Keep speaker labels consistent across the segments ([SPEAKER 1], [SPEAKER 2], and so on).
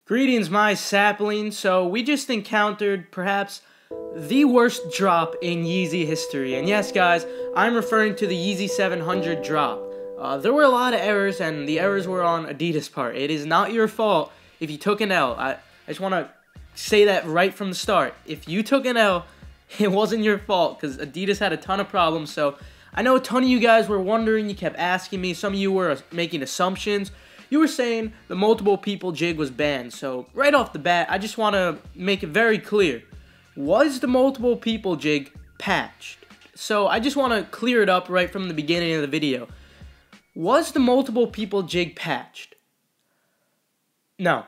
[SPEAKER 1] Greetings, my sapling. So we just encountered perhaps the worst drop in Yeezy history. And yes, guys, I'm referring to the Yeezy 700 drop. There were a lot of errors, and the errors were on Adidas' part. It is not your fault if you took an L. I just want to say that right from the start. If you took an L, it wasn't your fault, because Adidas had a ton of problems. So I know a ton of you guys were wondering, you kept asking me, some of you were making assumptions. You were saying the multiple people jig was banned. So right off the bat, I just want to make it very clear. Was the multiple people jig patched? So I just want to clear it up right from the beginning of the video. Was the multiple people jig patched? No.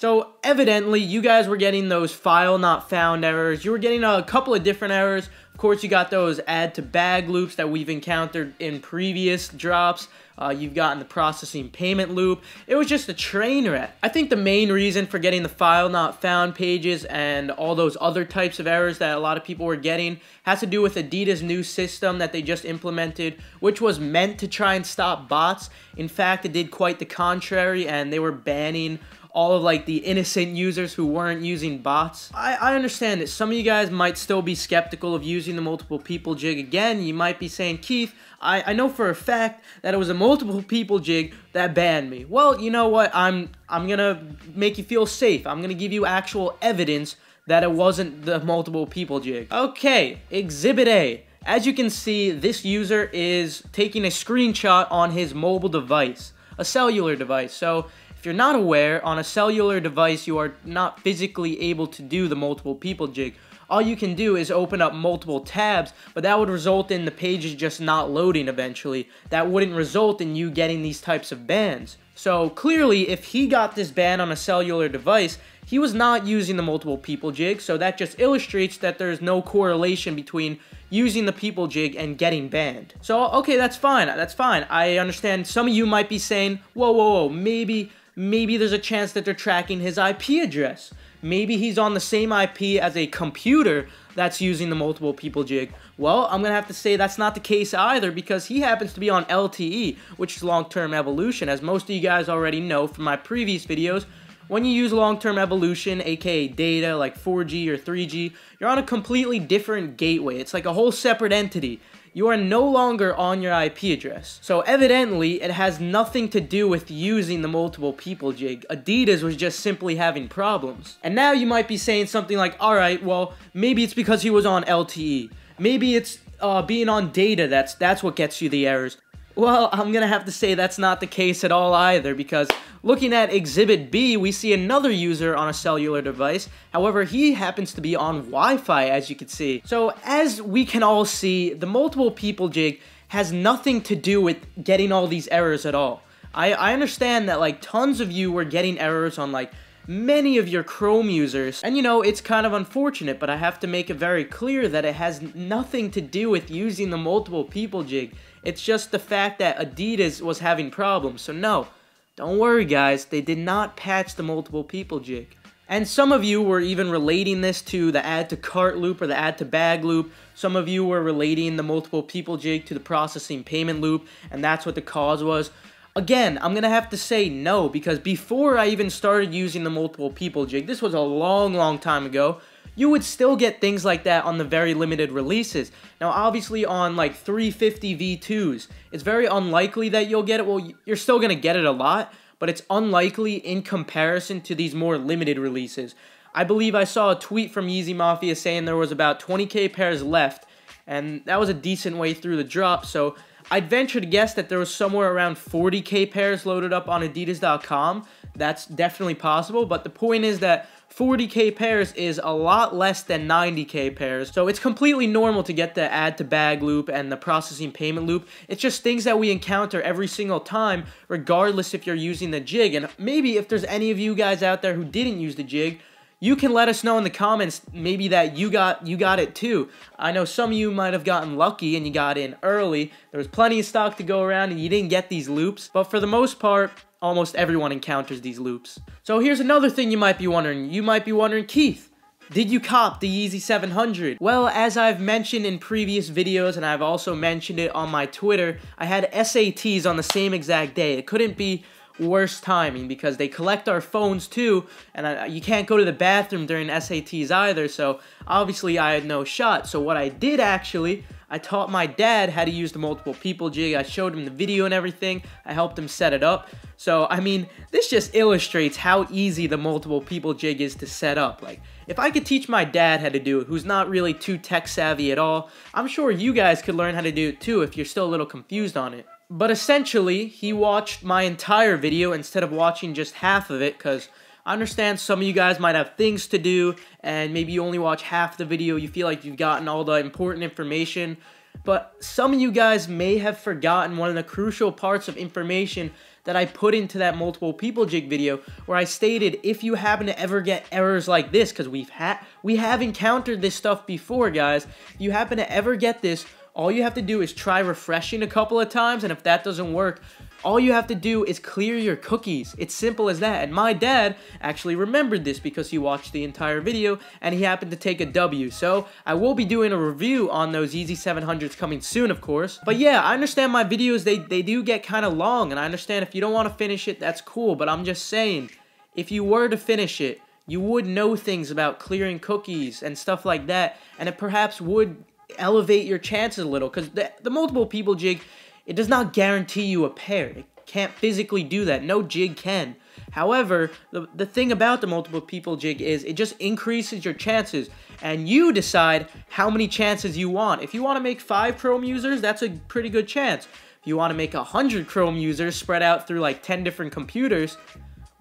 [SPEAKER 1] So evidently you guys were getting those file not found errors. You were getting a couple of different errors. Of course, you got those add to bag loops that we've encountered in previous drops. You've gotten the processing payment loop. It was just a train wreck. I think the main reason for getting the file not found pages and all those other types of errors that a lot of people were getting has to do with Adidas' new system that they just implemented, which was meant to try and stop bots. In fact, it did quite the contrary, and they were banning all of like the innocent users who weren't using bots. I understand that some of you guys might still be skeptical of using the multiple people jig again. You might be saying, Keith, I know for a fact that it was a multiple people jig that banned me. Well, you know what? I'm gonna make you feel safe. I'm gonna give you actual evidence that it wasn't the multiple people jig. Okay, Exhibit A. As you can see, this user is taking a screenshot on his mobile device, a cellular device. So if you're not aware, on a cellular device, you are not physically able to do the multiple people jig. All you can do is open up multiple tabs, but that would result in the pages just not loading eventually. That wouldn't result in you getting these types of bans. So clearly, if he got this ban on a cellular device, he was not using the multiple people jig, so that just illustrates that there's no correlation between using the people jig and getting banned. So, okay, that's fine, I understand some of you might be saying, whoa, maybe there's a chance that they're tracking his IP address. Maybe he's on the same IP as a computer that's using the multiple people jig. Well, I'm going to have to say that's not the case either, because he happens to be on LTE, which is long-term evolution. As most of you guys already know from my previous videos, when you use long-term evolution, aka data like 4G or 3G, you're on a completely different gateway. It's like a whole separate entity. You are no longer on your IP address. So evidently, it has nothing to do with using the multiple people jig. Adidas was just simply having problems. And now you might be saying something like, alright, well, maybe it's because he was on LTE. Maybe it's being on data that's what gets you the errors. Well, I'm gonna have to say that's not the case at all either, because looking at Exhibit B, we see another user on a cellular device. However, he happens to be on Wi-Fi, as you can see. So, as we can all see, the multiple people jig has nothing to do with getting all these errors at all. I understand that, like, tons of you were getting errors on, like, many of your Chrome users, and you know, it's kind of unfortunate, but I have to make it very clear that it has nothing to do with using the multiple people jig. It's just the fact that Adidas was having problems. So no, don't worry guys, they did not patch the multiple people jig. And some of you were even relating this to the add to cart loop or the add to bag loop. Some of you were relating the multiple people jig to the processing payment loop, and that's what the cause was. Again, I'm going to have to say no, because before I even started using the multiple people jig, this was a long time ago, you would still get things like that on the very limited releases. Now, obviously on like 350 V2s, it's very unlikely that you'll get it. Well, you're still going to get it a lot, but it's unlikely in comparison to these more limited releases. I believe I saw a tweet from Yeezy Mafia saying there was about 20k pairs left, and that was a decent way through the drop, so I'd venture to guess that there was somewhere around 40k pairs loaded up on Adidas.com. That's definitely possible, but the point is that 40k pairs is a lot less than 90k pairs, so it's completely normal to get the add to bag loop and the processing payment loop. It's just things that we encounter every single time, regardless if you're using the jig. And maybe if there's any of you guys out there who didn't use the jig, you can let us know in the comments maybe that you got it too. I know some of you might have gotten lucky and you got in early. There was plenty of stock to go around and you didn't get these loops, but for the most part, almost everyone encounters these loops. So here's another thing you might be wondering. You might be wondering, Keith, Did you cop the Yeezy 700? Well, as I've mentioned in previous videos, and I've also mentioned it on my Twitter, I had SATs on the same exact day. It couldn't be worse timing because they collect our phones too, and you can't go to the bathroom during SATs either, so obviously I had no shot. So what I did actually, I taught my dad how to use the multiple people jig. I showed him the video and everything. I helped him set it up. So, I mean, this just illustrates how easy the multiple people jig is to set up. Like, if I could teach my dad how to do it, who's not really too tech savvy at all, I'm sure you guys could learn how to do it too if you're still a little confused on it. But essentially, he watched my entire video instead of watching just half of it, because I understand some of you guys might have things to do, and maybe you only watch half the video, you feel like you've gotten all the important information, but some of you guys may have forgotten one of the crucial parts of information that I put into that multiple people jig video, where I stated if you happen to ever get errors like this, because we have encountered this stuff before, guys. If you happen to ever get this, all you have to do is try refreshing a couple of times, and if that doesn't work, all you have to do is clear your cookies. It's simple as that. And my dad actually remembered this because he watched the entire video and he happened to take a W. So I will be doing a review on those Yeezy 700s coming soon, of course. But yeah, I understand my videos, they do get kind of long, and I understand if you don't want to finish it, that's cool. But I'm just saying, if you were to finish it, you would know things about clearing cookies and stuff like that, and it perhaps would elevate your chances a little, because the multiple people jig, it does not guarantee you a pair. It can't physically do that. No jig can. However, the thing about the multiple people jig is it just increases your chances, and you decide how many chances you want. If you want to make 5 Chrome users, that's a pretty good chance. If you want to make 100 Chrome users spread out through like 10 different computers,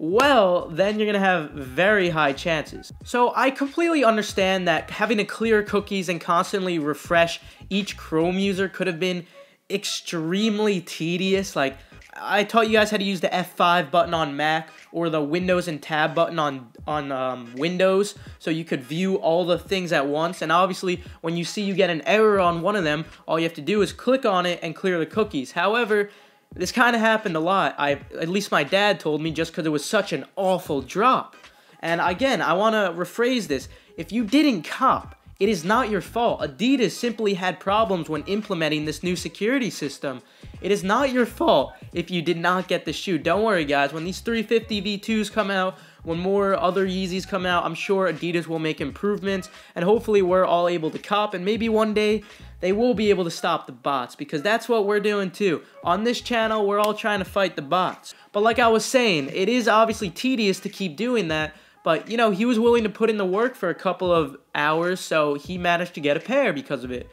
[SPEAKER 1] well, then you're going to have very high chances. So I completely understand that having to clear cookies and constantly refresh each Chrome user could have been extremely tedious. Like, I taught you guys how to use the F5 button on Mac or the Windows and Tab button on Windows, so you could view all the things at once. And obviously, when you see you get an error on one of them, all you have to do is click on it and clear the cookies. However, this kind of happened a lot. At least my dad told me, just because it was such an awful drop. And again, I want to rephrase this. If you didn't cop, it is not your fault. Adidas simply had problems when implementing this new security system. It is not your fault if you did not get the shoe. Don't worry, guys. When these 350 V2s come out, when more other Yeezys come out, I'm sure Adidas will make improvements, and hopefully we're all able to cop, and maybe one day they will be able to stop the bots, because that's what we're doing too. On this channel, we're all trying to fight the bots. But like I was saying, it is obviously tedious to keep doing that, but, you know, he was willing to put in the work for a couple of hours, so he managed to get a pair because of it.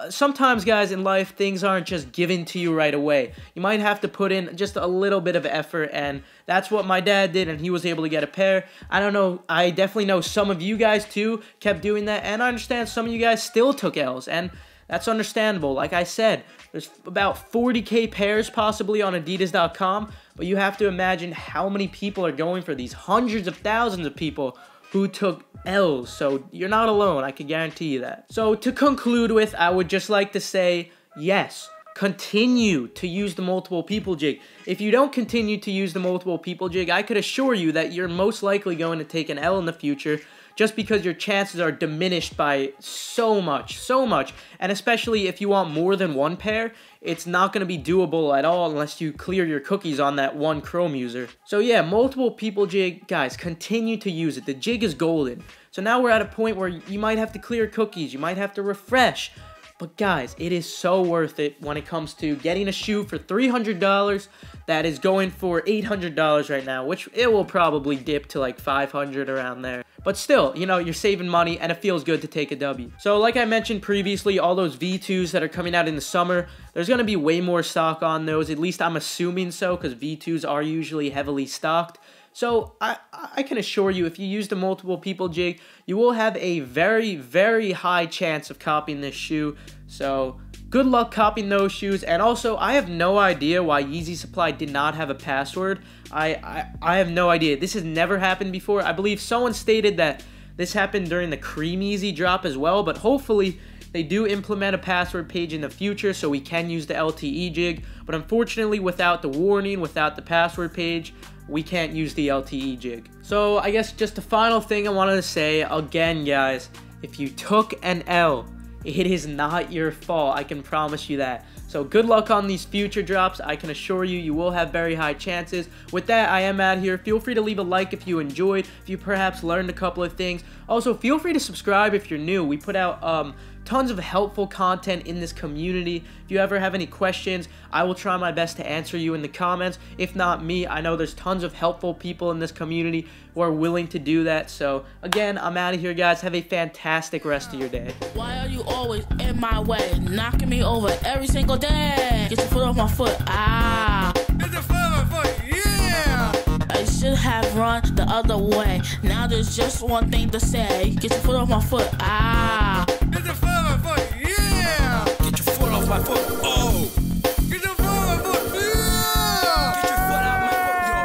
[SPEAKER 1] Sometimes, guys, in life, things aren't just given to you right away. You might have to put in just a little bit of effort, and that's what my dad did, and he was able to get a pair. I don't know, I definitely know some of you guys, too, kept doing that, and I understand some of you guys still took L's, and that's understandable. Like I said, there's about 40K pairs possibly on Adidas.com, but you have to imagine how many people are going for these. Hundreds of thousands of people who took L's, so you're not alone, I can guarantee you that. So to conclude with, I would just like to say, yes, continue to use the multiple people jig. If you don't continue to use the multiple people jig, I could assure you that you're most likely going to take an L in the future, just because your chances are diminished by so much, and especially if you want more than one pair, it's not going to be doable at all unless you clear your cookies on that one Chrome user. So yeah, multiple people jig, guys, continue to use it. The jig is golden. So now we're at a point where you might have to clear cookies, you might have to refresh, but guys, it is so worth it when it comes to getting a shoe for $300 that is going for $800 right now, which it will probably dip to like $500 around there. But still, you know, you're saving money and it feels good to take a W. So like I mentioned previously, all those V2s that are coming out in the summer, there's going to be way more stock on those. At least I'm assuming so, because V2s are usually heavily stocked. So I can assure you, if you use the multiple people jig, you will have a very, very high chance of copying this shoe. So good luck copying those shoes. And also, I have no idea why Yeezy Supply did not have a password. I have no idea. This has never happened before. I believe someone stated that this happened during the Cream Yeezy drop as well, but hopefully they do implement a password page in the future so we can use the LTE jig. but unfortunately without the warning, without the password page, we can't use the LTE jig. So I guess just the final thing I wanted to say, again guys, if you took an L, it is not your fault, I can promise you that. So good luck on these future drops. I can assure you, you will have very high chances. With that, I am out here. Feel free to leave a like if you enjoyed, if you perhaps learned a couple of things. Also, feel free to subscribe if you're new. We put out tons of helpful content in this community. If you ever have any questions, I will try my best to answer you in the comments. If not me, I know there's tons of helpful people in this community who are willing to do that. So again, I'm out of here, guys. Have a fantastic rest of your day.
[SPEAKER 2] Why are you always in my way, knocking me over every single day? Get your foot off my foot, ah.
[SPEAKER 3] Get your foot off my foot, yeah.
[SPEAKER 2] I should have run the other way. Now there's just one thing to say. Get your foot off my foot, ah.
[SPEAKER 3] Get your foot off my foot, yeah. Get your foot off my foot, oh. Get your foot off my foot, yeah. Get your foot off my foot, yo.